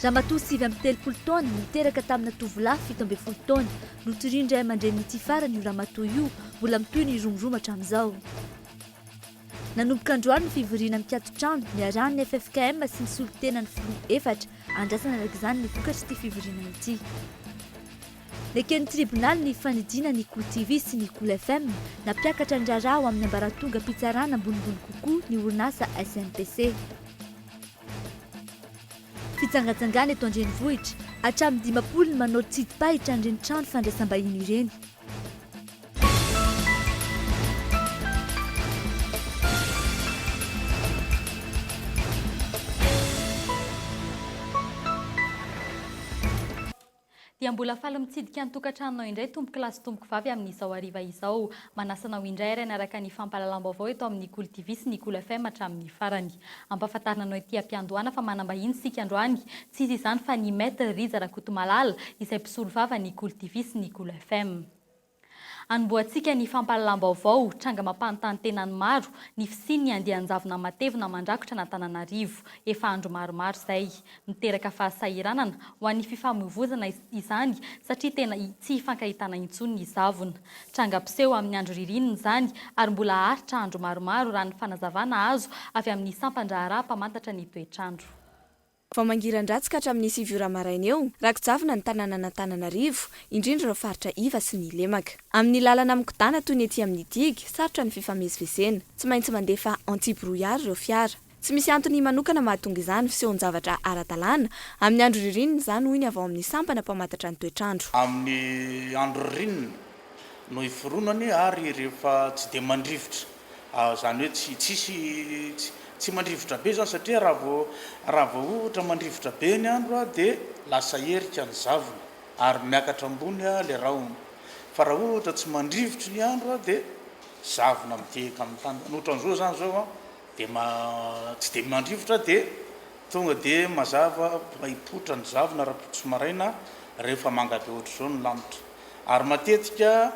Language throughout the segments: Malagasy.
Ramatoa 7 taona miteraka tamina tovolahy 17 taona notirindray mandray mity farany io ramatoa io mbola mitoy ny romoroma hatramin'izao. Nanomboka androany ny fivoriana mikatotrano miarahany ny FFKM sy ny solon-tena ny filoha 4 andrasana araka izany ny vokatry ity fivoriana ity. Neken'ny tribunal ny fanidiana ny KOLO TV sy ny KOLO FM nampiakatra ny raharaha ao amin'ny ambaratonga mpitsarana ambonimbony kokoa ny orinasa SNPC. Fitsangatsangana eto andrenivohitra hatramin'ny 20 ny manao tsidipahitra andreny trano fandraisam-bahiny ireny. Dia mbola faly mitsidika ny tokantranonao indray tompoky lasy tompoky vavy amin'izao hariva izao. Manasanao indray ary araka ny fampahalalam-baovao eto amin'ny KOLO TV sy ny KOLO FM hatramin'ny farany. Ampahafantarinanao ity ampiandohana fa manambahiny sika androany tsy izy izany fa ny maître Riza Rakotomalala izay mpisolo vava ny KOLO TV sy ny KOLO FM. Anomboantsika ny fampahalalam-baovao tranga mampanontany tenany maro ny fisiny ny andian-javona matevina mandrakotra n'Antananarivo efa andro maromaro izay miteraka fahasahiranana ho an'ny fifamoivoizana izany satria tena tsy hifankahitana intsony ny zavona. Tranga mpiseho amin'ny andro ririnina izany ary mbola haritra andro maromaro raha ny fanazavana azo avy amin'ny sampan-draharaha mpamantatra ny toetrandro. Vao mangiran-dratsika hatramin'ny 7 maraina eo, rakojavona ny tanàna n'Antananarivo, indrindra ireo faritra Iva sy ny Lemaka. Amin'ny lalana mikodana toy ny ety amin'ny Digue, sarotra ny fifamezivezena, tsy maintsy mandefa anti-brouillard ireo fiara. Tsy misy antony manokana mahatonga izany fisehon-javatra ara-dalàna amin'ny andro ririnina izany hoy ny avy ao amin'ny sampana mpamantatra ny toetrandro. Amin'ny andro ririnina no iforonany ary rehefa tsy dia mandrivotra, izany hoe tsy mandrivotra be zany satria raha vao ohatra mandrivotra be ny andro dia lasa herika ny zavona ary miakatra ambony le rahona. Fa raha ohatra tsy mandrivotra ny andro dia zavona miteka amin'ny tany. Ohatran'izao zany zao dia tsy dia mandrivotra dia tonga dia mazava hipotra ny zavona raha-potso maraina rehefa manga be ohatr'izao ny lanitra. Ary matetika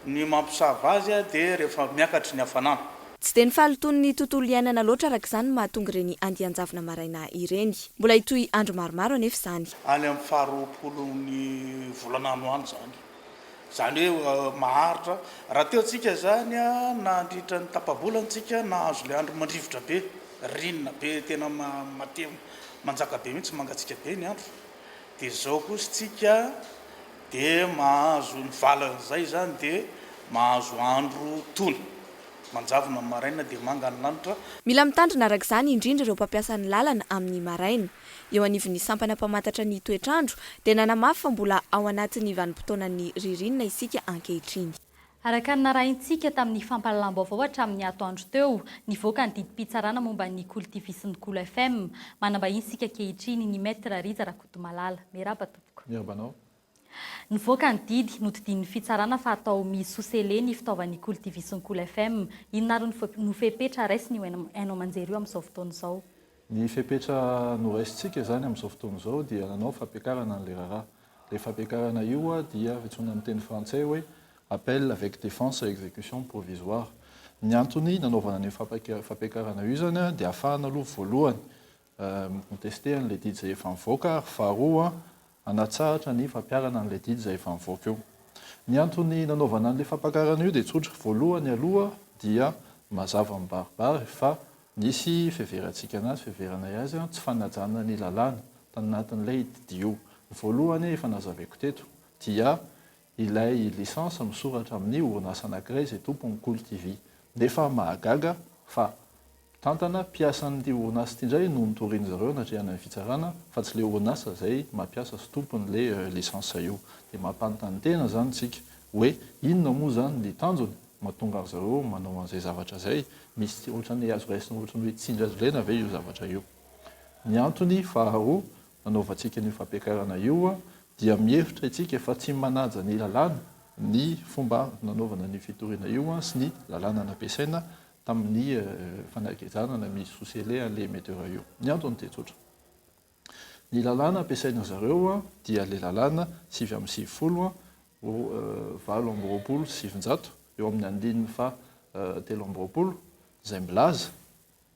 ny mampisava azy dia rehefa miakatra ny hafanana. Tsy dia ny fahalotony ny tontolo iainana loatra araka izany mahatonga ireny andian-javona maraina ireny. Mbola hitohy andro maromaro anefa izany. Any amin'ny 20 volana any zany. Izany hoe maharitra. Raha teo tsika zany nandritra ny tapabolantsika nahazo le andro mandrivotra be, rinina be tena matemo manjaka be mihitsy mangatsika be ny andro. Dia izao kosa tsika dia mahazo ny valan'izay zany dia mahazo andro tony. Manjavona maraina dia manga ny lanitra. Mila mitandrina araka izany indrindra ireo mpampiasa ny lalana amin'ny maraina. Eo anivon'ny sampana mpamantatra ny toetrandro dia nanamafy fa mbola ao anatin'ny vanim-potoanan'ny ririnina isika ankehitriny. Araka ny narahintsika tamin'ny fampahalalam-baovao hatramin'ny atoandro teo, nivoaka ny didim-pitsarana momba ny KOLO TV sy ny KOLO FM. Manambahiny sika ankehitriny ny maître Riza Rakotomalala. Miarahaba tompoko. Miarabanao. Nivoaka ny didy notidin'ny fitsarana fa atao misosele ny fitaovan'ny KOLO TV sy ny KOLO FM. Inona ary no fepetra raisiny hainao manjery io amin'izao fotoana izao? Ny fepetra noraisintsika zany amin'izao fotoana izao dia nanao fampiakarana an'ilay raharaha. Ilay fampiakarana io dia antsoina amin'ny teny frantsay hoe appel avec défense et exécution provisoire. Ny antony nanaovana ny fampiakarana io zany dia ahafahana aloha voalohany mikonteste an'ilay didy izay efa mivoaka ary faharoa anatsahatra ny fampiarana an'ilay didy izay efa mivoaka eo. Ny antony nanaovana an'ilay fampiakarana io dia tsotra voalohany aloha dia mazava mibaribary fa nisy fiheverantsika anazy, fiheverana azy tsy fanajana ny lalàna tanatin'ilay didy io. Voalohany efa nazaveko teto dia ilay lisansa misoratra amin'ny orinasa anankiray izay tompon'ny KOLO TV. Nefa mahagaga fa tantana piasan'ity orinasa ity indray no nitoriany zareo natrehan'ny fitsarana fa tsy le orinasa izay mampiasa sy tompon'ilay lisansa io. Dia mampanontany tena zany tsika hoe inona moa zany ny tanjony mahatonga zareo manao an'izay zavatra izay, misy ohatran'ny azo raisina ohatran'ny hoe tsindry azo lena ve io zavatra io. Ny antony faharoa nanaovantsika ny fampiakarana io dia mihevitra itsika efa tsy manaja ny lalàna ny fomba nanaovana ny fitoriana io sy ny lalàna nampiasaina tamin'ny fanakajana misy sosele an'ilay metera io. Ny antony dia tsotra. Ny lalàna ampiasaina zareo dia le lalàna 7:70 720 eo amin'ny andininy fa 320 izay milaza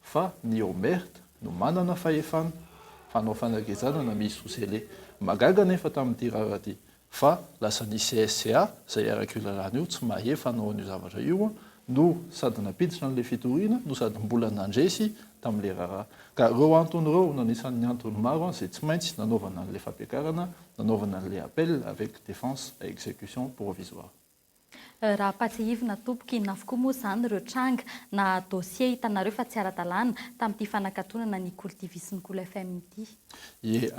fa ny OMERT no manana fahefana fanao fanaketsana na misy sosele magaga nefa tamin'ity raha ty fa lasa ny CSCA zay araka io lalàna io tsy mahe fanao an'io zavatra io no sady napiditra n'le fitoriana no sady mbola nandresy tamin'le raharaha ka reo antony reo nanisan'ny antony maro zay tsy maintsy nanaovana an'le fampiakarana nanaovana an'le appel avec défense à exécution provisoire. Raha patsihivina tompoky navokoa moa zany ireo tranga na dossier hitanareo fa tsy ara-dalàna tamin'ity fanakatonana ny KOLO TV sy ny KOLO FM ity.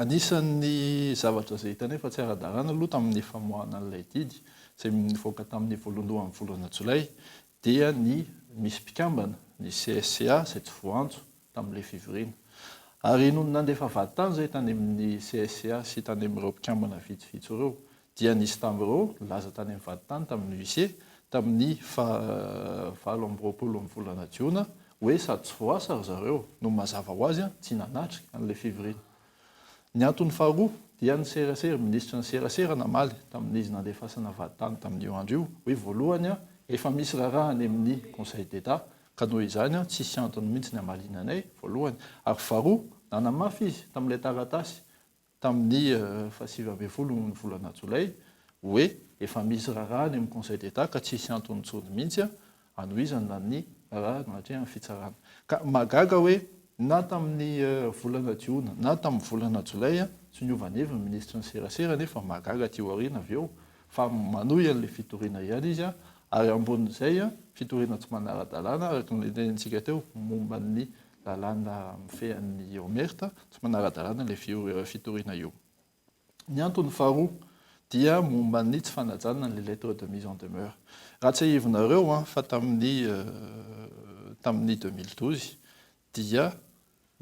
Anisan'ny zavatra zay hitanay fa tsy ara-dalàna aloha tamin'ny famoahana an'ilay didy zay nivoaka tamin'ny voalohan'ny volana Jolay dia ny misy mpikambana ny CSCA zay tsy voantso tamin'ilay fivoriana. Ary noho nandefa vatany zay tany amin'ny CSCA sy tany amin'ireo mpikambana vitsivitsy ireo dia nisy tamin'ireo laza tany amin'ny vatany tamin'ny huissier tamin'ny 20 volana Jiona hoe sady tsy voasa ry zareo no mazava ho azy tsy nanatrika an'ilay fivoriana. Ny antony faharoa dia ny serasera ministra ny serasera namaly tamin'izy nandefasana vatany tamin'io andro io hoe voalohany efa misy rarahany amin'ny Conseil d'État ka noho izany tsisy antony mihitsy ny hamalinanay voalohany ary faharoa nanamafy izy tamin'ilay taratasy tamin'ny 20 volana Jolay hoe efa misy rarahany amin'ny Conseil d'État ka tsisy antony tsony mihitsy anohizana ny raha natria fitsarana ka magaga hoe na tamin'ny volana Jiona na tamin'ny volana Jolay tsy niovan'evy ny ministra ny serasera nefa magaga ty aoriana avy eo fa manohy an'le fitoriana ihany izy ary ambonin'izay fitoriana tsy manara-dalàna araka nitentsika teo momba ny lalàna mifehan'ny omerta tsy manara-dalàna le fitoriana io. Ny antony faharoa dia momba ny tsy fanajana le lettre de mise en demeure. Raha tsy ahivonareo fa tamin'ny 2012 dia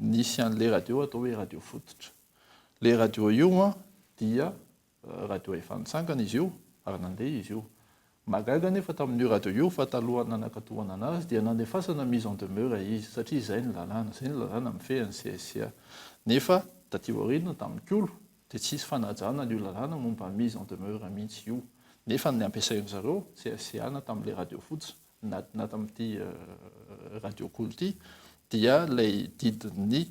nisy an'le radio atao hoe radio fototra. Le radio io dia radio efa nitsangana izy io ary nandeha izy io. Magaga nefa tamin'io radio io fa taloha nanakatohana anazy dia nandefasana mise en demeure izy satria izay ny lalàna mifehan'ny CSCA. Nefa taty aoriana tamin'ny kolo dia tsisy fanajana io lalàna momba mise en demeure mihitsy io. Nefa ny ampiasain'ny zareo CSCA na tamin'le radio fototra na tamin'ity radio KOLO ity dia lay didiny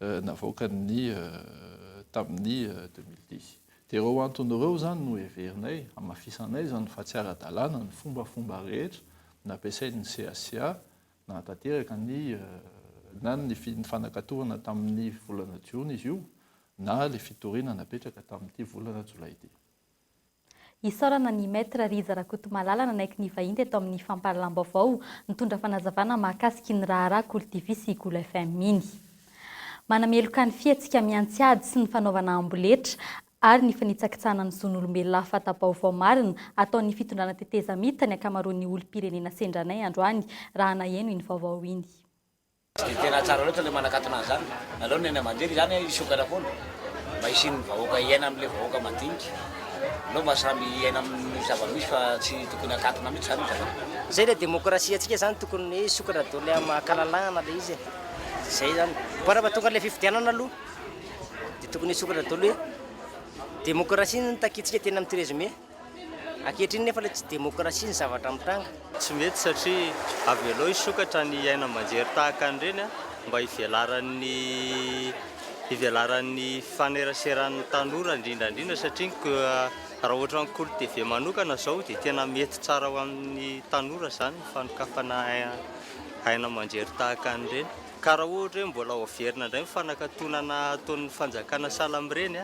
navoakany tamin'ny 2010. Dia reo antony ireo zany no heverinay hamafisanay zany fa tsy ara-dalàna ny fombafomba rehetra nampiasain'ny CSCA na tanteraka na ny fanakatohana tamin'ny volana Jiona izy io na le fitoriana napetraka tamin'ity volana Jolay ity. Isaorana ny maître Riza Rakotomalala nanaiky ny vahiny teto amin'ny fampahalalam-baovao nitondra fanazavana mahakasiky ny raharaha KOLO TV sy KOLO FM iny. Manameloka ny fiatsika miantsiady sy ny fanaovana amboletra ary ny fanitsakitsana ny zon'olombelona fata-baovao marina ataon'ny fitondrana teteza mita ny akamaroan'ny olom-pirenena sendranay androany raha naheno iny vaovao iny. Tena tsara loatra le manakatona zany. Aloha ny amanjery zany isokana foana. Mba isin'ny vahoaka iaina amin'le vahoaka madinika. Aloha mba samy iaina amin'ny zava-misy fa tsy tokony akatona mihitsy zany zany. Zay le demokrasia atsika zany tokony sokana dao le mahakalalana le izy. Zay zany. Bara ba tonga le fifidianana aloha. Dia tokony sokana dao le demokrasia ny takitsika tena amin'ny résumé. Ankehitriny nefa le tsy demokrasia ny zavatra mitanga. Tsy mety satria avy aloha isokatra ny aina aman-jery tahaka an'ireny mba hivelaran'ny faneraseran'ny tanora indrindrandrindra satria raha ohatra ny KOLO TV manokana zao dia tena mety tsara ho amin'ny tanora zany ny fanokafana aina aman-jery tahaka an'ireny. Ka raha ohatra hoe mbola overina indray mifanakatonana ataon'ny fanjakana salamyreny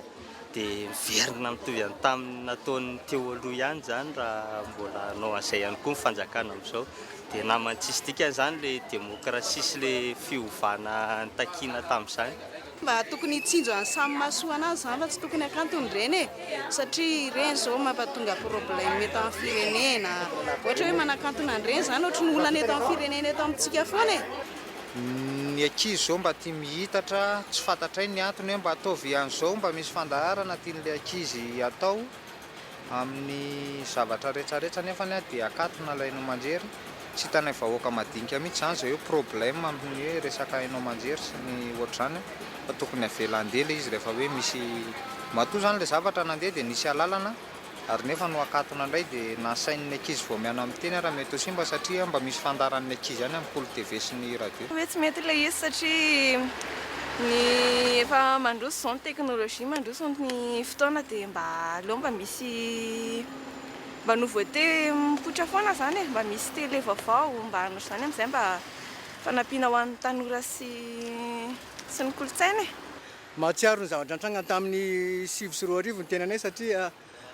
dia miverina mitovy any tamin'ny nataon'ny teo aloha ihany zany raha mbola nao an'izay ihany koa ny fanjakana amin'izao. Dia namany tsisy dikany zany le demokrasia sy le fiovana ntakina tamin'izany. Mba tokony hitsinjo any samy mahasoa anazy zany fa tsy tokony akantony ireny satria ireny zao mampatonga problème eto amin'ny firenena. Ohatra hoe manakantona an'ireny zany ohatra ny olana eto amin'ny firenena eto amintsika foana Ny ankizy zao mba tia mihitatra tsy fantatray ny antony hoe mba ataovy an'izao mba misy fandaharana tian'le ankizy atao amin'ny zavatra rehetrarehetra nefany dia akatona lainao manjery tsy hitanay vahoaka madinika mihitsy zany zao hoe problème amin'ny hoe resaka hainao manjery sy ny ohatr'izany fa tokony avela andeha le izy rehefa hoe misy matoa zany le zavatra nandeha dia nisy alalana ary nefa no akatona indray dia nasain'ny ankizy vao miana amin'ny teny raha mety ho simba satria mba misy fandaran'ny ankizy any amin'ny KOLO TV sy ny radio. Hoe tsy mety ilay izy satria Ny efa mandroso zao ny teknolojia mandroso ny fotoana dia mba aleo mba misy mba nouveauté mipoitra foana zany mba misy télé vaovao mba hanao zany amin'izay mba fanampiana ho an'ny tanora sy ny kolontsaina mahatsiaro ny zavatra antragna tamin'ny 2024 ny tenanay satria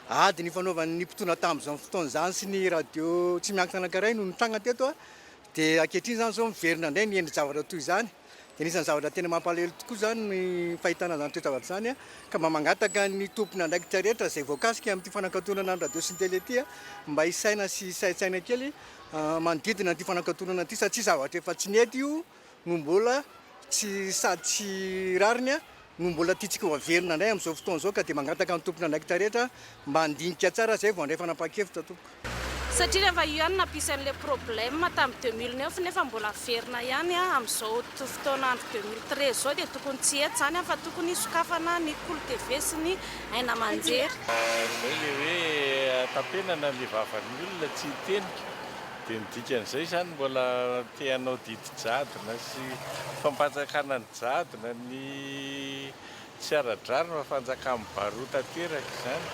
ady ny fanaovan'ny mpitona tamin'izao fotoana zany sy ny radio tsy miankina anankiray no nitragna teto dia ankehitriny zany zao miverina indray ny endry zavatra toy izany dia nisan'ny zavatra tena mampalahelo tokoa zany ny fahitana zany toezavatra zany ka mba mangataka ny tompona andraikitra rehetra izay voakasika amin'ity fanankatonana ny radio sy ny télé ity mba hisaina sy saitsaina kely manodidina n'ity fanankatonana ity satria zavatra efa tsy nety io no mbola tsy sady tsy rariny no mbola tiatsika ho averina indray amin'izao fotoana izao ka dia mangataka ny tompona andraikitra rehetra mba handinika tsara zay vao andray fanapa-kevitra tompoko satria rehefa io ihany nampisy an'ilay problème tamin'ny 2009 nefa mbola averina ihany amin'izao fotoana andro 2013 zao dia tokony tsy eto zany fa tokony sokafana ny KOLO TV sy ny aina aman-jery zay le hoe tapenana ny vavan'ny olona tsy hitenika dia nidikan'izay zany mbola teanao didy jadona sy fampatsakana ny jadona ny tsy ara-drarona fanjakana mibarota teraka zany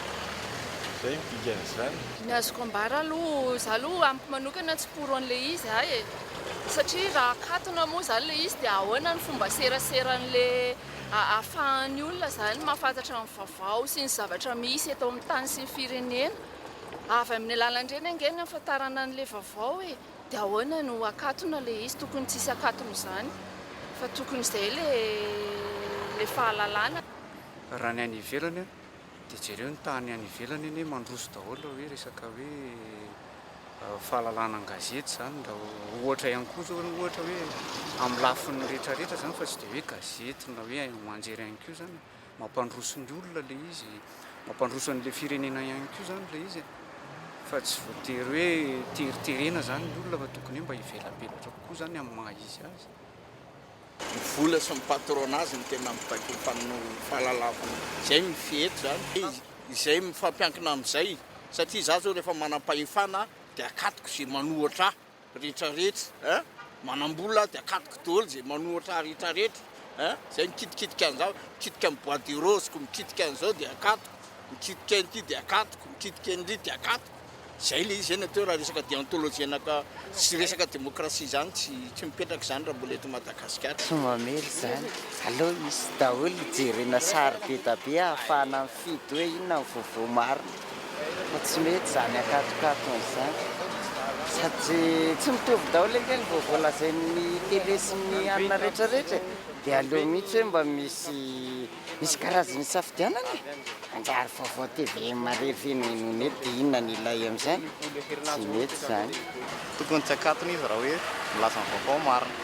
zay midikan'izany ny azoko ambara aloha za aloha amiko manokana tsy poro an'ilay izy e satria raha akatona moa zany le izy dia ahoana ny fomba seraseran'le ahafahan'ny olona zany mahafantatra ny vaovao sy ny zavatra misy eto amin'ny tany sy ny firenena avy amin'ny alalandreny angeny afantarana an'le vaovao dia ahoana no akatona le izy tokony tsisy akatona izany fa tokony izay le fahalalana raha ny any ivelany dia jereo ny tany any ivelany eny mandroso daholo hoe resaka hoe fahalalana gazety zany da ohatra ihany koa zao ohatra hoe amin'ny lafiny rehetrarehetra zany fa tsy dia hoe gazety na hoe manjery ihany koa zany mampandroso ny olona le izy mampandroso an'le firenena ihany koa zany le izy fa tsy voatery hoe teriterena zany ny olona fa tokony hoe mba hivelapelatra kokoa zany amin'ny maha izy azy ny vola sy ny patronazy ny tena mibaiko fahalalafana izay mifety zany izay mifampiankina amin'izay satria za zao rehefa manam-pahefana dia akatoko zay manohatra rehetrarehetra manam-bola dia akatoko daholo zay manohatra rehetrarehetra zay mikitikitika an'izao mikitika amin'ny bois de roseko mikitika an'izao dia akatoko mikitika an'ity dia akatoko mikitika an'ity dia akatoko zay le izy zany atao raha resaka déontologie ka sy resaka démocratie zany tsy mipetraka zany raha mbola eto Madagasikara tsy mamely zany aloha misy daholo jerena sary be da be ahafahana mifidy hoe inona ny vaovao marina fa tsy mety zany akatokatona zany sady tsy mitovy daholo angeny vaovao lazain'ny télé sy ny anina rehetrarehetra dia aleo mihitsy hoe mba misy karazany safidianana anjary vaovao TV marery fenonony eto dia inona ny ilay amin'izany tsy mety zany tokony tsy akatona izy raha hoe milaza ny vaovao marina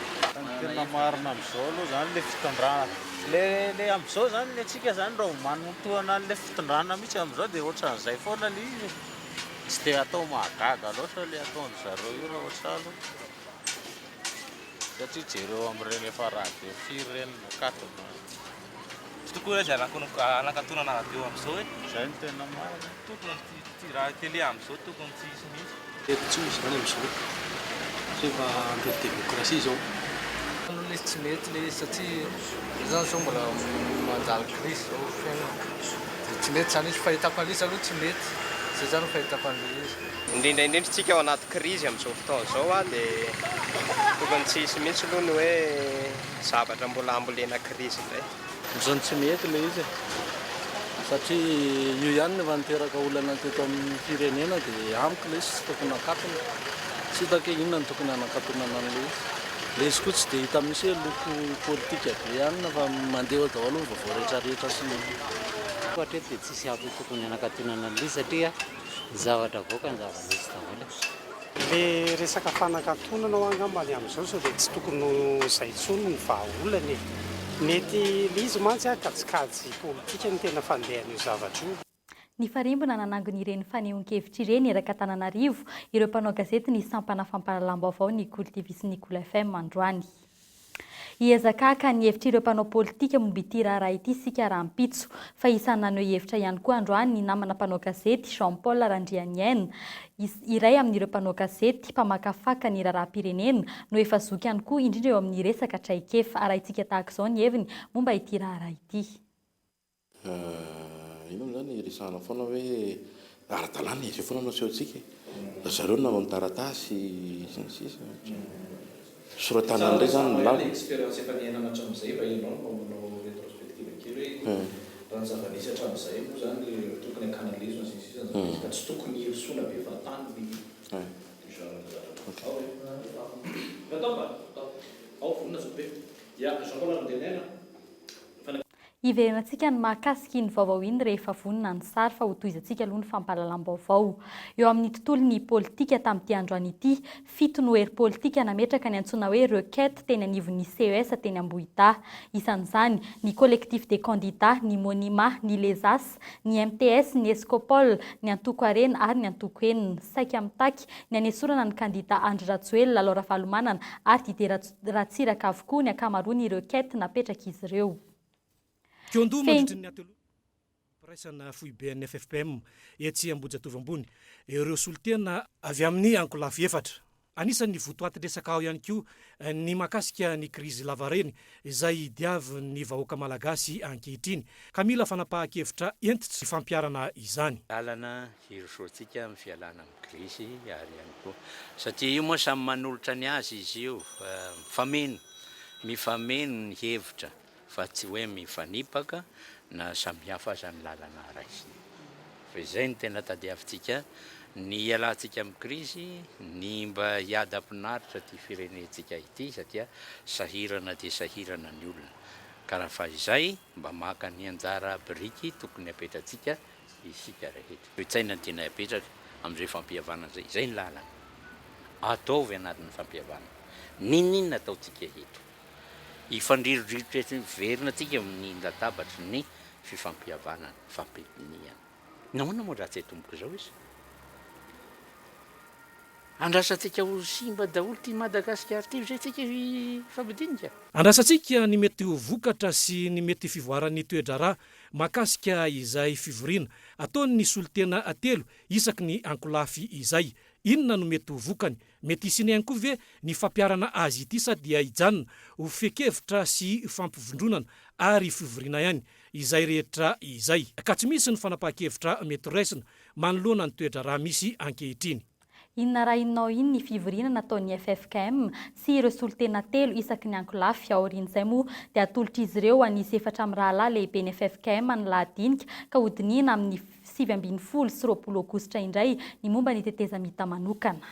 tena marina amin'izao aloha zany le fitondrana le amin'izao zany ny atsika zany raha manomtoana le fitondrana mihitsy amin'izao dia ohatran'izay foana le izy tsy dia atao mahagaga loatra le ataon'ny zareo io raha ohatra aloha satria jereo amin'ireny efa radio firenena akatona tokony hoe zay anakatonana radio amin'izao zay ny tena marina tokony ty raha télé amin'izao tokony tsy hisy mihitsy eto tsy misy zany amin'izao rehefa andro démocratie zao aloha le tsy mety le satria zany zao mbola manjary crise zao fiainana dia tsy mety zany izy fahitako an'izy aloha tsy mety zay zany fahitako an'le izy indrindraindrindra tsika ao anaty crise amin'izao fotoana zao dia tokony tsy hisy mihitsy aloha ny hoe zavatra mbola ambolena crise indray zany tsy mety le izy satria io ihany nefa niteraka olana teto amin'ny firenena dia amiko le izy tsy tokony akatona tsy hitako hoe inona ny tokony hanakatonana an'le izy le izy koa tsy dia hita misy hoe loko politika be ihany fa mandeha daholo ny vaovao rehetrarehetra sy ohatra eto dia tsisy hafa tokony hanakatonana an'le izy satria ny zavatra voaka ny zava-misy daholo le resaka fanakatonana ho angambany amin'izao sao dia tsy tokony izay intsony ny vahaolana mety le izy mantsy akajikajy politika ny tena fandehan'io zavatra io ny farimbona nanangon'ireny fanehoan-kevitra ireny eraka Antananarivo ireo mpanao gazety ny sampana fampahalalam-baovao ny KOLO TV sy ny KOLO FM androany. Iezaka ny hevitry ireo mpanao politika momba ity raharaha ity sika raha mpitso fa isany naneho hevitra ihany koa androany ny namana mpanao gazety Jean Paul Randrianienne iray amin'ireo mpanao gazety mpamakafaka ny raharaham-pirenena no efa zoky ihany koa indrindra eo amin'ny resaka traikefa arahintsika tahaka izao ny heviny momba ity raharaha ity. Ino zany resahana foana hoe ara-dalàna izy foana naseho antsika zareo nanao ny taratasy sy ny sisa soratana ndray zany milava expérience efa niainana hatramin'izay mba ianao manao rétrospective kely hoe raha ny zava-nisy hatramin'izay moa zany tokony akanalezona sy ny sisa ka tsy tokony hirosona be fatany ao vonina zao be ia Jean Paul Randrianienne. Iverenantsika ny mahakasika iny vaovao iny rehefa vonina ny sary fa ho toizantsika aloha ny fampahalalam-baovao. Eo amin'ny tontolon'ny politika tamin'ity androany ity, 7 noery politika nametraka ny antsoina hoe requête teny anivon'ny CES teny Ambohita. Isan'izany ny collectif des candidats, ny monima, ny lesas, ny MTS, ny escopole, ny antoko arena ary ny antoko enina. Saika amitaky ny anesorana ny candidat Andry Rajoelina, Laura Valomanana ary Didier Ratsiraka avokoa ny akamaroany requête napetraka izy ireo. Kiondoa mandritry ny atelo piraisana foibe ny FFPM etsy Ambohijatovo ambony ireo solitena avy amin'ny ankolafy efatra. Anisan'ny votoatin-dresaka ao ihany koa ny mahakasika ny krizy lavareny izay diavy ny vahoaka malagasy ankehitriny ka mila fanapahan-kevitra entitsy fampiarana izany. Lalana hirosoantsika amin'ny fialana amin'ny krizy ary ihany koa satria io moa samy manolotra ny azy izy io mifameno ny hevitra fa tsy hoe mifanipaka na samihafa aza ny lalana raisiny. Fa izay ny tena tadiavintsika ny ialantsika amin'ny krizy, ny mba hiady ampinaritra ty firenentsika ity satria sahirana dia sahirana ny olona. Ka raha fa izay mba maka ny anjara biriky tokony apetratsika isika rehetra. Itsaina ny tena apetraka amin'izay fampihavana izay. Izay ny lalana. Ataovy anatin'ny fampihavana. Ninona ataontsika eto? Ifandrirodrirotra verina tsika amin'ny latabatra ny fifampihavana fampitiniana. Nahoana moa ratsy tomboka izao izy? Andrasantsika ho simba daholo ty Madagasikara ty izay tsika fampidinika. Andrasantsika ny mety ho vokatra sy ny mety fivoaran'ny toe-draharaha mahakasika izay fivoriana ataony ny solitena atelo isaky ny ankolafy izay. Inona no mety ho vokany? Mety isiny ihany koa ve ny fampiarana azy ity sa dia hijanona ho fekevitra sy fampivondronana ary fivoriana ihany izay rehetra izay. Ka tsy misy ny fanapahan-kevitra mety raisina manoloana ny toe-draharaha misy ankehitriny. Inona raha inao iny ny fivoriana nataon'ny FFKM sy ireo solitena telo isaky ny ankolafy aorian'izay moa dia atolotra izy ireo anisy efatra amin'ny rahalahy lehibe ny FFKM ny lahadinika ka hodiniana amin'ny 7 sy 20 aogositra indray ny momba ny tetezamita manokana.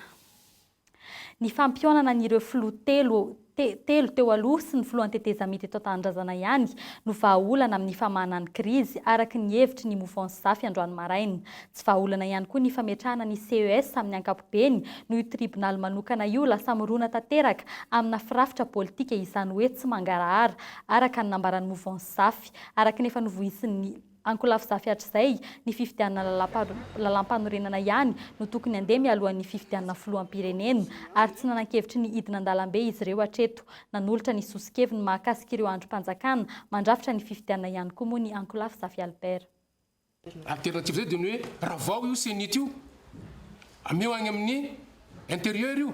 Ny fampionana n'ireo filoha telo teo aloha sy ny filohan'ny tetezamita eto an-tanindrazana ihany no vahaolana amin'ny famahanany krizy araky ny hevitry ny mouvance zafy androany maraina. Tsy vahaolana ihany koa ny fametrahana ny CES amin'ny ankapobeny no io tribunal manokana io lasa mirona tanteraka amina firafitra politika izany hoe tsy mangarahara araka ny nambaran'ny mouvance zafy araky nefa novoisin'ny ankolafy zafy hatr'izay ny fifidianana lalam-panorenana ihany no tokony andeha mialohan'ny fifidianana filoham-pirenena ary tsy nanan-kevitry ny hidina an-dalambe izy ireo hatreto. Nanolotra ny sosikeviny mahakasika ireo androm-panjakana mandrafitra ny fifidianana ihany koa moa ny ankolafy zafy Albert. Alternative zay dia ny hoe raha vao io senit io ameo agny amin'ny intérieur io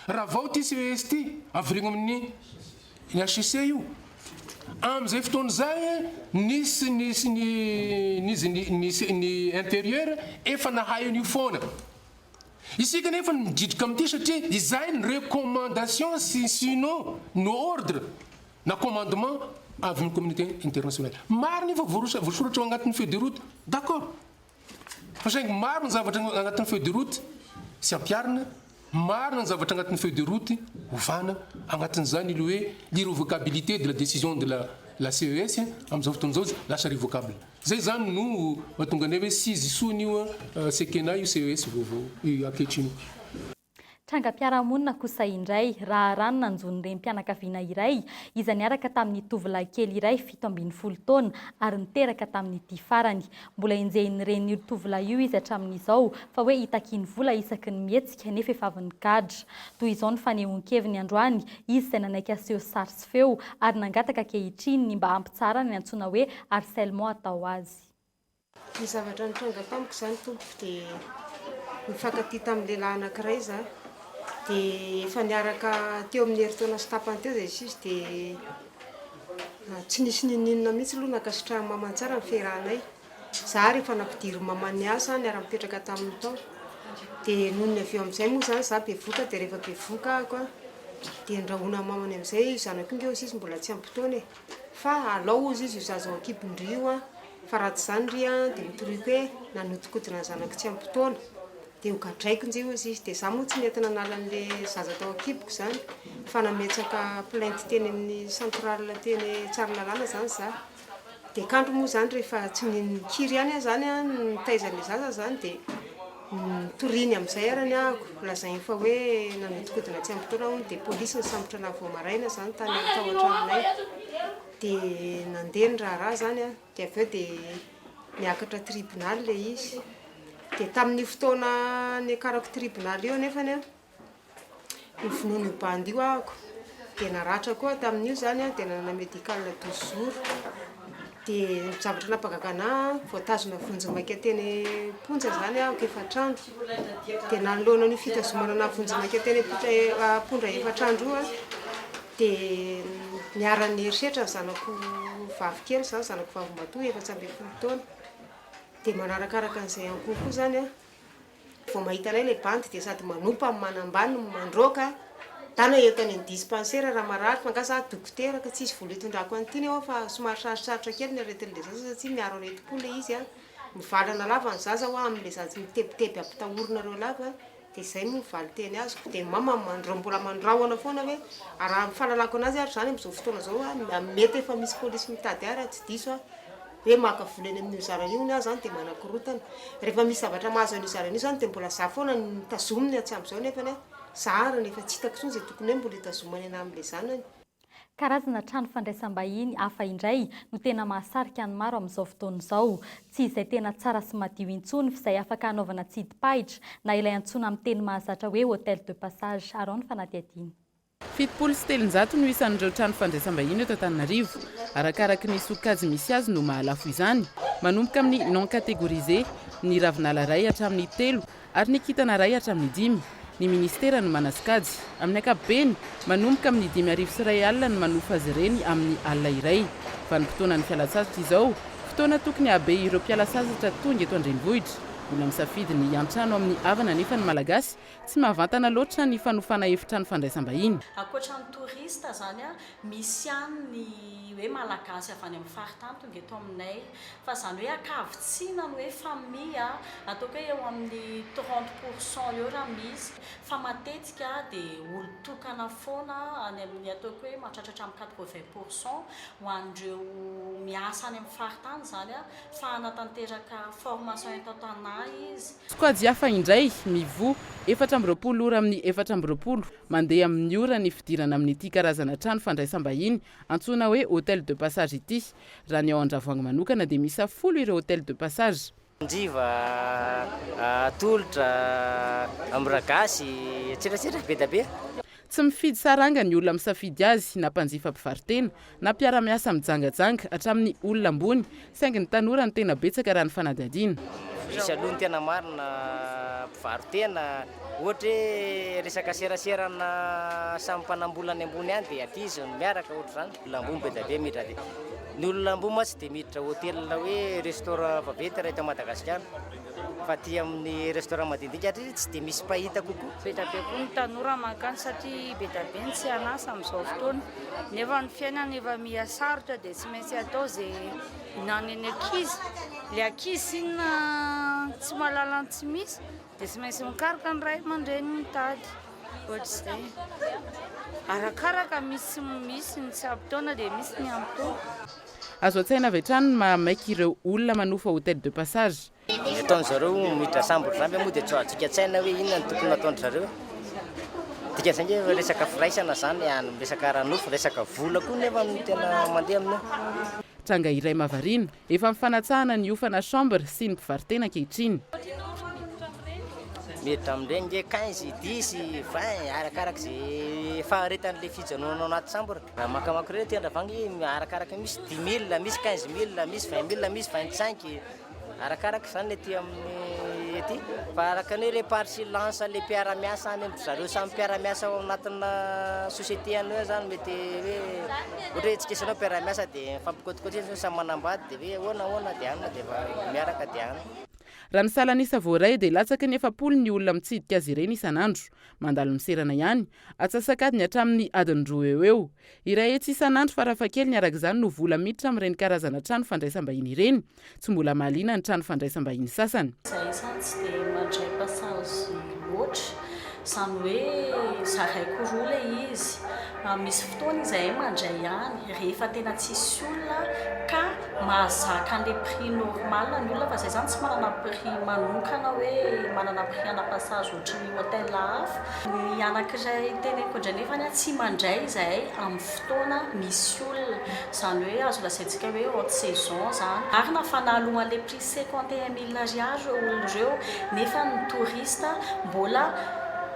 raha vao ty CES ty avirigno amin'ny HEC io am'izay fotoana zay nisy ny intérieur efa nahay an'io foana. Isika nefa midritrika amin'ity satria izay ny recommandation sinon no ordre na commandement avy amin'ny communauté internationale. Maro nefa voasoratra ao agnatin'ny feuille de route, d'accord. Fa saingy maro ny zavatra agnatin'ny feuille de route sy ampiarina, maro ny zavatra agnatin'ny feuille de route ovana agnatin'izany ilo hoe l'irrévocabilité de la décision de la CES amin'izao fotoana izao lasa révocable. Zay zany no mahatonga ny hoe 6 isony io sekena io CES vaovao ankehitriny. Trangam-piarahamonina kosa indray raha rano nanjony renim-pianakaviana iray izay niaraka tamin'ny tovolahy kely iray 17 taona ary niteraka tamin'ity farany. Mbola enjehin'ireny io tovolahy io izy hatramin'izao fa hoe hitakiny vola isaky ny mihetsika nefa efa avy nikadra. Toy izao ny fanehoan-keviny androany izy izay nanaiky aseho sary sy feo ary nangataka ankehitriny ny mba hampitsara ny antsoina hoe harcèlement atao azy. Ny zavatra nitonga tamiko izany tompoko dia nifankatia tamin'ny lehilahy anankiray za dia efa niaraka teo amin'ny herintaona sy tapany teo izay izy dia tsy nisy ninina mihitsy aloha nakasitrahan'ny mamantsara ny fiarahanay. Za rehefa nampidiry mamany asa niara-mipetraka tamin'ny tao dia noho ny avy eo amin'izay moa zany za bevoka dia rehefa bevoka ako dia ndrahona mamany amin'izay zanako inge izy mbola tsy ampitoana fa alao izy io zaza ao akibondrio fa raha tsy zany ry dia mitoriko hoe nanotokodina ny zanako tsy ampitoana dia hogadraiko nje izy dia za moa tsy nentina nala an'ilay zaza tao akiboko zany fa nametsaka plainte teny amin'ny centrale teny Tsaralalàna zany za dia kandro moa zany rehefa tsy nikiry ihany zany nitaizan'ilay zaza zany dia toriny amin'izay arany ako lazainy fa hoe nanotokodina tsy ampitoana dia polisy nisambotra na vao maraina zany tany tao an-tranonay dia nandeha ny raharaha zany dia avy eo dia niakatra tribunal ilay izy dia tamin'ny fotoana niakarako tribunal io nefany ny finoana io bandy io ako dia naratra koa tamin'io zany dia nanana médical 12 jours dia zavatra napakakana voatazona vonjy-maika teny ponja zany ako efatrandro dia nanoloana ny fitazomana na vonjy-maika teny pondra efatrandro io dia niara-ny herisetra zanako vavikely zany zanako vavim-batoa efa tsy amby 10 taona dia manarakaraka an'izay ankoho zany vao mahita anay ilay bandy dia sady manompa amin'ny manambany mandroaka tana entany ny dispensaire raha marary fa ngasa dokotera ka tsy isy vola hitondrako an'itiny ao fa somary sarosarotra kely ny aretin'ilay zaza satria miaro areti-po ilay izy mivalana lava ny zaza amin'ilay zaza mitebiteby ampitahorina reo lava dia izay moa mivaly teny azoko dia mama mbola mandrahoana foana hoe raha mifahalalako anazy ary zany amin'izao fotoana zao mety efa misy polisy mitady ary tsy diso hoe maka vola eny amin'ny zarany io ny zany dia manakorotana rehefa misy zavatra mahazo an'io zarany io zany dia mbola za foana nitazominy atsy amin'izao nefa saharana efa tsy hitako izay tokony hoe mbola hitazomany ana amin'ilay zanany. Karazana trano fandraisam-bahiny hafa indray no tena mahasarika ny maro amin'izao fotoana izao. Tsy izay tena tsara sy madio intsony fa izay afaka hanaovana tsidipahitra na ilay antsoina amin'ny teny mahazatra hoe hôtel de passage. Arao ny fanadihadiana. 7,700 no isan'ireo trano fandraisam-bahiny eto Antananarivo. Arakaraka ny sokajy misy azy no mahalafo izany. Manomboka amin'ny non catégorisé, ny ravinala ray hatramin'ny 3 ary ny kintana ray hatramin'ny 5. Ny ministera no manasikajy. Amin'ny ankapobeny manomboka amin'ny 5,000 sy 1 alina no manofa azy ireny amin'ny alina iray. Vanim-potoana ny fialan-tsasatra izao, fotoana tokony habe ireo mpiala-sasatra tonga eto an-drenivohitra. Mbola misafidy ny antrano amin'ny havana nefa ny malagasy tsy mahavantana loatra ny fanofana efitrano fandraisam-bahiny. Ankoatran'ny tourista zany misy ihany ny hoe malagasy avy any amin'ny faritany tonga eto aminay fa zany hoe akavitsiana ny hoe famille ataoko hoe eo amin'ny 30% eo raha misy fa matetika dia olon-tokana foana any amin'ny ataoko hoe mahatratratra amin'ny 80% ho an'ireo miasa any amin'ny faritany zany fa hanatanteraka formation entantanà izy. Sokajy hafa indray mivoa 420 ora amin'ny 420 mandeha amin'ny ora ny fidirana amin'ity karazana trano fandraisam-bahiny antsoina hoe hôtel de passage ity. Raha ny ao an-Dravoahangy manokana dia misy 10 ireo hôtel de passage. Njiva, tolotra, ambragasy, etsetrasetra be da be. Tsy mifidy saranga ny olona misafidy azy na mpanjifa mpivarotena na mpiara-miasa mijangajanga hatramin'ny olona ambony saingy ny tanora ny tena betsaka raha ny fanadihadiana. Misy aloha ny tena marina mpivarotena ohatra hoe resaka seraserana samy mpanambola ny ambony any dia aty izy no miaraka ohatra zany. Olona ambony be da be miditra dia ny olona ambony moa tsy dia miditra hôtel hoe restaurant vaventy raha eto Madagasikara fa ty amin'ny restaurant madindinika atry tsy dia misy pahita kokoa. Be da be koa ny tanora makany satria be da be ny tsy anasa amin'izao fotoana nefa ny fiainana efa mihasarotra dia tsy maintsy atao izay hinany ny ankizy. Ilay ankizy inona tsy mahalala ny tsy misy dia tsy maintsy mikaroka ny ray aman-dreny mitady ohatr'izay. Arakaraka misy ny tsy ampitaona dia misy ny ampitaona. Azo an-tsaina avy hatrany ny mahamaiky ireo olona manofa hôtel de passage. Ataon'zareo miditra sambotra zany moa dia tsy atsika an-tsaina hoe inona ny tokony ataon'zareo dikan'izay nge resaka firaisana zany any resaka ranofo resaka vola koa nefa tena mandeha aminy. Tranga iray mavarino efa mifanatsahana ny ofana chambre sy ny mpivarotena ankehitriny. Mety amin'ireny nge 15, 10, 20 arakaraka zay faharetan'le fijanonana anaty chambre. Raha makamako ireny tendra vangy arakaraka misy 10 000, misy 15 000, misy 20 000, misy 25, arakaraka zany le ty amin'ny ety. Fa araka ny le partie lance le mpiara-miasa any zareo samy mpiara-miasa ao anatina société any hoe zany mety hoe ohatra hoe etsikaisanao mpiara-miasa dia mifampikotikotiny samy manambady dia hoe ahoana dia anona dia efa miaraka dia ana. Raha ny salanisa voaray dia latsaky ny 700 ny olona mitsidika azy ireny isan'andro. Mandalo miserana ihany, atsasakadiny hatramin'ny adiny 2 eo. Iray etsy isan'andro farafahakeliny ny araka izany no vola miditra amin'ireny karazana trano fandraisam-bahiny ireny. Tsy mbola mahaliana ny trano fandraisam-bahiny sasany. Izay izany tsy dia mandray pasazy loatra, izany hoe zaraiko roa ilay izy. Misy fotoana izay mandray ihany rehefa tena tsisy olona ka mahazaka an'ilay prix normal ny olona fa izay izany tsy manana prix manokana hoe manana prix ana pasazy ohatry ny hôtel hafa. Ny anankiray teneniko indray nefa tsy mandray izay amin'ny fotoana misy olona, izany hoe azo lazaintsika hoe haute saison zany. Ary na fanalohana ilay prix 51 000 ariary olona ireo nefa ny touriste mbola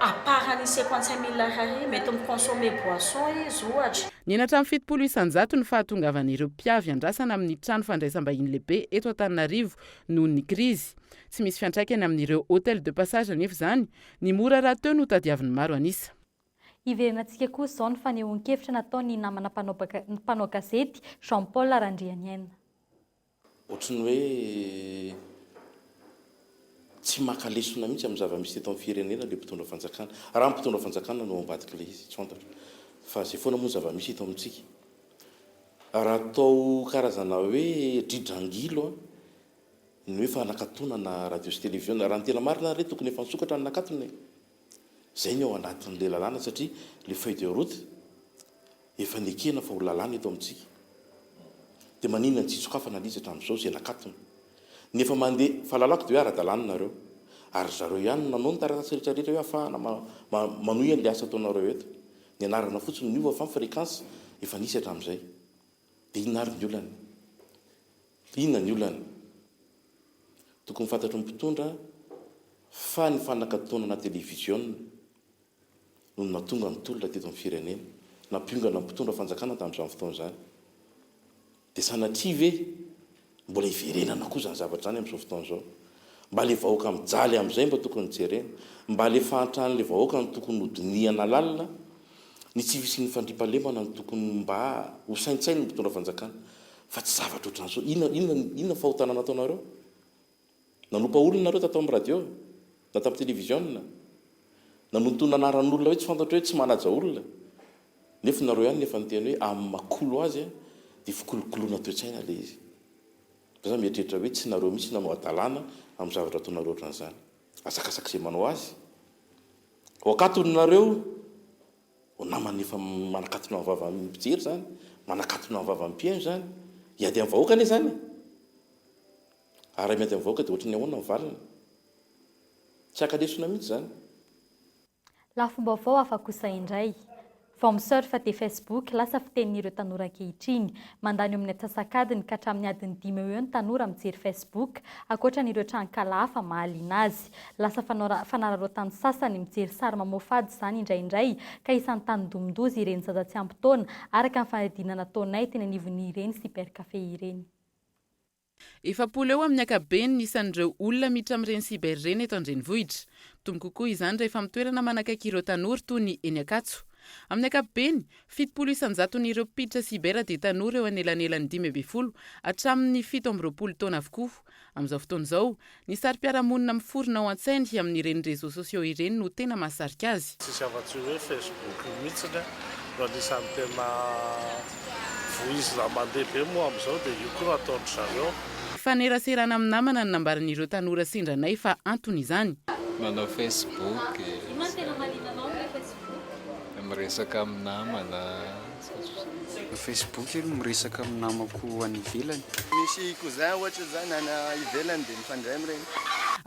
aparany 55 000 ariary mety mikonsome boisson izy ohatra. Ny enatra amin'ny 700 ny fahatongavan'ireo mpiavy andrasana amin'ny trano fandraisam-bahiny lehibe eto Antananarivo noho ny krizy. Tsy misy fiantraikany amin'ireo hôtel de passage nefa izany, ny mora raha teo no tadiavin'ny maro anisa. Iverinantsika kosa izao ny fanehoan-kevitra nataony namana mpanao gazety Jean-Paul Randrianiana. Ohatrany hoe tsy makalesona mihitsy amin'ny zava-misy eto amin'ny firenena le mpitondra fanjakana. Raha mpitondra fanjakana no ambadika le izy, tsy fantatra. Fa zay foana moa zava-misy eto amintsika. Raha atao karazana hoe dridrangilo ny hoe fanakatonana radio sy télévision, raha ny tena marina re tokony efa nisokatra ny nakatony. Zay ny ao anatin'le lalàna satria le feuille de route efa nekena fa ho lalàna eto amintsika. Dia maninona ny tsitsokafana lizy hatramin'izao zay nakatony. Nefa mandeha fahalalako dia hoe ara-dalàna nareo. Ary zareo ihany nanao ny taratasy rehetrarehetra hoe ahafahana manohy an'le asa ataonareo eto. Ny anarana fotsiny niova fa ny fréquence efa nisy hatramin'izay. Dia inona ary ny olany? Inona ny olany? Tokony fantatro ny mpitondra fa ny fanakatonana télévision no natonga ny tolona teto amin'ny firenena, nampiongana ny mpitondra fanjakana tamin'izany fotoana izany. Dia sanatria ve mbola iverenana koa zany zavatra zany amin'izao fotoana izao? Mba le vahoaka mijaly amin'izay mba tokony jerena, mba le fahantrany le vahoaka no tokony hodiniana lalina, ny tsy visy ny fandriampahalemana no tokony mba ho saintsainy ny mpitondra fanjakana. Fa tsy zavatra ohatran'izao. Inona fahotana nataonareo? Nanompa olona nareo tatao amin'ny radio, na tamin'ny télévision, nanontona anaran'olona hoe tsy fantatra hoe tsy manaja olona. Nefa nareo ihany nefa nyteny hoe amin'ny makolo azy dia fikolokoloana toe-tsaina le izy. Fa zany mieritreritra hoe tsy nareo mihitsy nanao adalàna amin'ny zavatra ataonareo ohatran'izany. Asakasaka izay manao azy. Ho akatony nareo, ho namana efa manakatona amin'ny vava amin'ny mpijery zany, manakatona amin'ny vava amin'ny mpiaino zany, hiady amin'ny vahoaka anie zany. Ary miady amin'ny vahoaka dia ohatran'ny ahoana ny valiny. Tsy akalesona mihitsy zany. Lafim-baovao hafa kosa indray. Vao misurfa dia Facebook lasa fitenin'ireo tanora ankehitriny. Mandany eo amin'ny atsasakadiny ka hatramin'ny adiny 5 eo ny tanora mijery Facebook, ankoatran'ireo tranokalafa mahaliana azy. Lasa fanararaotany sasany mijery sary mamofady izany indraindray ka isan'ny tany-domondozy ireny zaza tsy ampy taona araka ny fanadinana nataonay teny anivony ireny cybercafé ireny. Efa 10 eo amin'ny ankabeny nisan'ireo olona miditra amin'ireny cyber ireny eto an-drenivohitra. Tombo kokoa izany rehefa mitoerana manakaiky ireo tanora toy ny eny Akatso. Amin'ny ankabeny, 700 isanjaton'ireo mpiditra cyber dia tanora eo anelanelan'ny 5 hatramin'ny 17 taona avokoa. Amin'izao fotoana izao, ny sary-piarahamonina miforona ao an-tsainy amin'ireny réseaux sociaux ireny no tena mahasarika azy. Tsy zava-tsy hoe Facebook mihitsy no anisan'ny tena voizina mandeha be moa amin'izao dia io koa ataon'ny zareo. Faneraserana amin'ny namana ny nambaran'ireo tanora sendranay fa antony izany. Manao Facebook. Miresaka amin'ny namana, Facebook io miresaka amin'ny namako any ivelany. Misy cousin ohatra zany ana ivelany dia mifandray amin'ireny.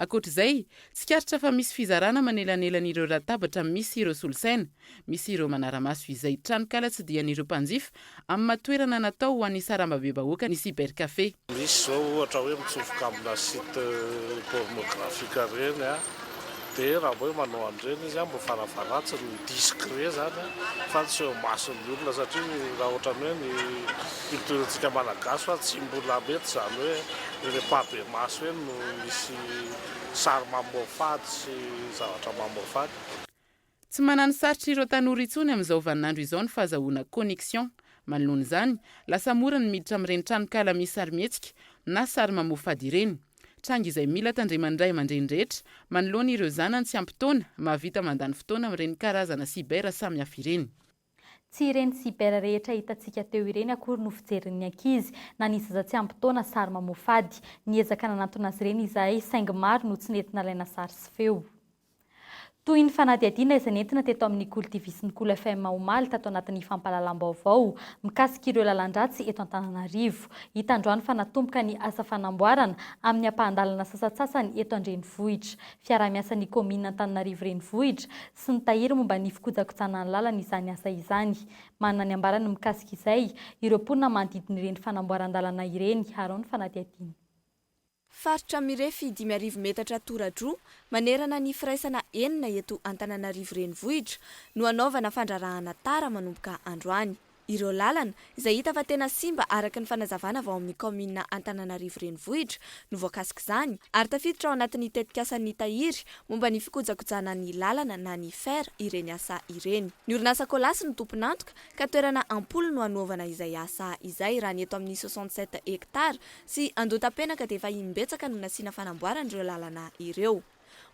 Ankoatr'izay, tsikaritra fa misy fizarana manelanelan'ireo latabatra misy ireo solosaina, misy ireo manaramaso izay tranokala tsy dian'ireo mpanjifa amin'ny matoerana natao ho an'ny sarambabem-bahoaka ny cybercafé. Misy zao ohatra hoe mitsofoka amina site pornografika reny a, dia raha hoe manao an'ireny izy mba farafaratsy ny discret zany fa tsy eo mason'ny olona satria raha ohatra hoe ny kulturantsika malagasy fa tsy mbola mety zany hoe rehefa be maso hoe no misy sary mamoafady sy zavatra mamoafady. Tsy manano sarotra ireo tanora intsony amin'izao vaninandro izao ny fahazahoana connexion. Manoloana izany, lasa mora ny miditra amin'ireny tranokala misy sary mihetsika na sary mamoafady ireny. Tranga izay mila tandreman'ray aman-dreny rehetra manoloana ireo zanany tsy ampy-taona mahavita mandany fotoana amin'ireny karazana sibera samihafa ireny. Tsy ireny sibera rehetra hitantsika teo ireny akory no fijerin'ny ankizy na ny zaza tsy ampy-taona sary mamoafady. Niezaka nanantona azy ireny izahay saingy maro no tsy nentina alaina sary sy feo. Toy ny fanadihadiana izay nentina teto amin'ny KOLO TV sy ny KOLO FM omaly tato anatin'ny fampahalalam-baovao mikasika ireo lalan-dratsy eto Antananarivo. Hita androany fa natomboka ny asa fanamboarana amin'ny ampahandalana sasatsasany eto an-drenivohitra. Fiara-miasan'ny komina Antananarivo renivohitra sy ny tahiry momba ny fikojakojana ny lalana izany asa izany. Manana ny ambarany mikasika izay ireo mponina manodidina ireny fanamboaran-dalana ireny. Harao ny fanadihadiana. Faritra mirefy 5,000 metatra tora-droa manerana ny firaisana enina eto Antananarivo renivohitra no anaovana fandrarahana tara manomboka androany. Ireo lalana izay hita fa tena simba araka ny fanazavana avao amin'ny komina Antananarivo renivohitra no voakasika izany ary tafiditra ao anatin'ny tetikasan'ny tahiry momba ny fikojakojana ny lalana na ny fer ireny asa ireny. Ny orinasa Kolasy no tompon'antoka ka toerana ampoly no anaovana izay asa izay raha ny eto amin'ny 67 hektara sy andotam-penaka dia efa imbetsaka no nasiana fanamboarana ireo lalana ireo.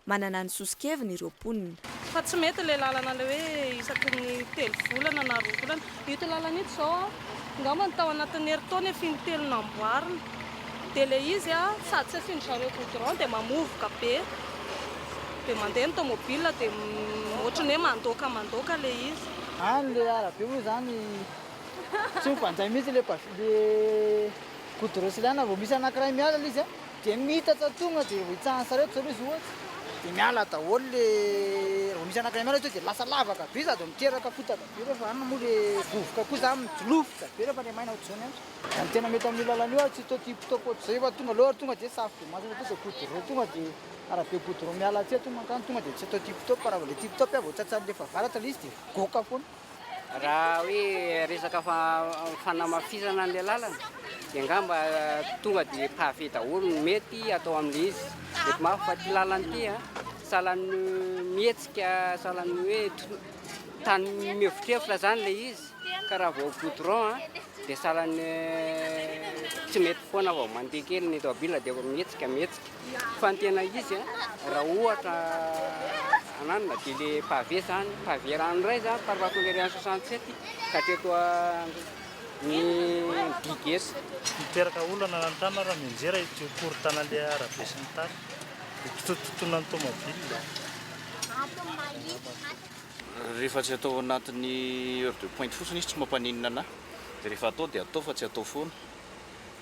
Manana ny sosikeviny ireo mponina. Fa tsy mety le lalana le hoe isaky ny 3 volana na 4 volana. Ito lalana ito zao ngamba ny tao anatin'ny herintaona efa intelo namboarina. Dia le izy sady tsy asiany zareo goudron dia mamovoka be. Dia mandeha ny tomobile dia ohatrany hoe mandoka le izy. Any le arabe moa zany tsy mpanjay mihitsy le goudron sy lana vao misy anankiray miala izy dia mitatra tonga dia hitsahan'ny sarety zao izy ohatsy. Dia miala daholo le vao misy anankiray miala dia lasa lavaka be sady miteraka fotaka be rehefa any moa le vovoka kosa mijolofotra be rehefa le maina ohatr'izany andro. Any tena mety amin'ny lalana io tsy tao tipitop ohatr'izay fa tonga lohatra tonga dia safotra masina tonga goudron tonga dia arabe goudron miala aty tonga mankany tonga dia tsy atao tipitop raha le tipitop vao tsatsan'le favaratra le izy dia goka foana. Raha hoe resaka fanamafisana an'ilay lalana dia angamba tonga dia pave daholo mety atao amin'ilay izy. Mety mafy fa ty lalana ity salan'ny mihetsika salan'ny hoe tany mihevitrevitra zany le izy ka raha vao goudron dia salan'ny tsy mety foana vao mandeha kely ny tomobile dia mihetsika fa ny tena izy raha ohatra ananina dia le pave zany pave rano iray zany parapakongeriany 67 ka teto ny digesa miteraka olana na trano raha minjera ity koritana le arabe sy ny tany tototona ny tomobile. Rehefa tsy atao anatin'ny heure de pointe fotsiny izy tsy mampaninina anahy dia rehefa atao dia atao fa tsy atao foana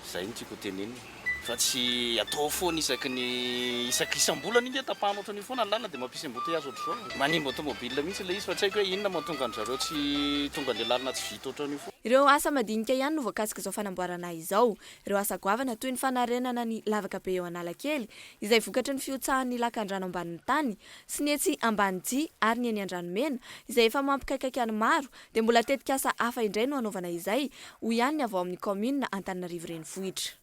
izay no tiako tenenina fa tsy atao foana isaky isam-bolana iny tapahanao ohatrany foana ny lalana dia mampisy embouteillage ohatr'izao manimba automobile mihitsy ilay izy fa tsy haiko hoe inona mahatonga an zareo tsy tonga le lalana tsy vita ohatrany foana. Ireo asa madinika ihany no voakasika izao fanamboarana izao. Ireo asa goavana toy ny fanarenana ny lavaka be eo Analakely izay vokatry ny fiotsahan'ny lakan-drano ambanin'ny tany sy ny etsy Ambanidia ary ny eny Andranomena izay efa mampikaikaiky ny maro dia mbola tetikasa hafa indray no anaovana izay ho ihany ny avao amin'ny komina Antananarivo renivohitra.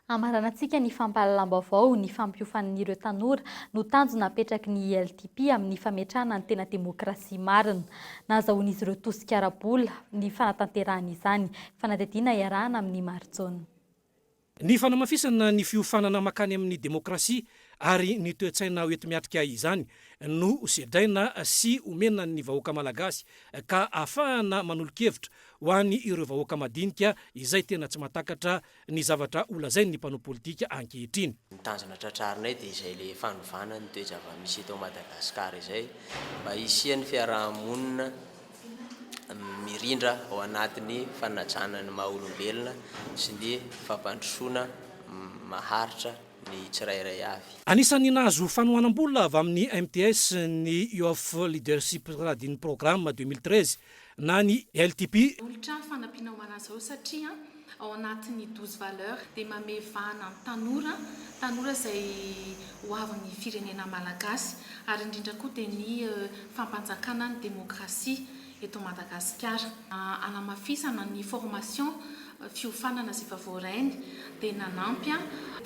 Amaranantsika ny fampahalalam-baovao ny fampiofan'ireo tanora no tanjona apetraky ny LTP amin'ny fametrahana ny tena demokrasia marina. Nahazahoan'izy ireo tosika ara-bola ny fanatanterahana izany. Fanadihadiana iarahana amin'ny Maritsona. Ny fanamafisana ny fiofanana makany amin'ny demokrasia ary ny toe-tsaina hoeto miatrika izany no sedraina sy omena ny vahoaka malagasy ka ahafahana manolo-kevitra ho an'ny ireo vahoaka madinika izay tena tsy matakatra ny zavatra olazainy ny mpanao politika ankehitriny. Ny tanjona tratrarinay dia izay le fanovana ny toe-java misy eto Madagasikara izay mba hisian'ny fiarahamonina mirindra ao anatin'ny fanajanany maha-olombelona sy ny fampandrosoana maharitra ny tsirairay avy. Anisan'ny nahazo fanohanam-bola avy amin'ny MTS ny Youth Leadership Trading Programme 2013 na ny LTP. Olitra fanampiana hoanazy ao satria ao anatin'ny 12 valeurs dia mamevana tanora izay hoavin'ny firenena malagasy ary indrindra koa dia ny fampanjakana ny demokrasia eto Madagasikara. Anamafisana ny formation fiofanana sy vavoarainy dia nanampy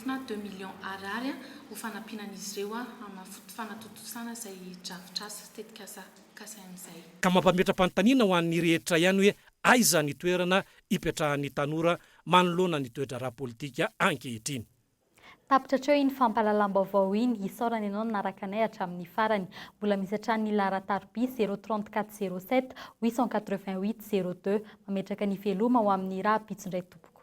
na 2 millions ariary ho fanampianan'izy ireo amin'ny fanatotosana izay drafitrasa tetika kasay amin'izay. Ka mampametram-panontaniana ho an'ny rehetra ihany hoe aiza ny toerana ipetrahan'ny tanora manoloana ny toetra ara-politika ankehitriny. Tapitra treo iny fampahalalam-baovao iny isaorana ianao naraka anay hatramin'ny farany. Mbola misy hatrany Laratarby 03407 888 02 mametraka ny veloma ho amin'ny raha pitso indray tompoko.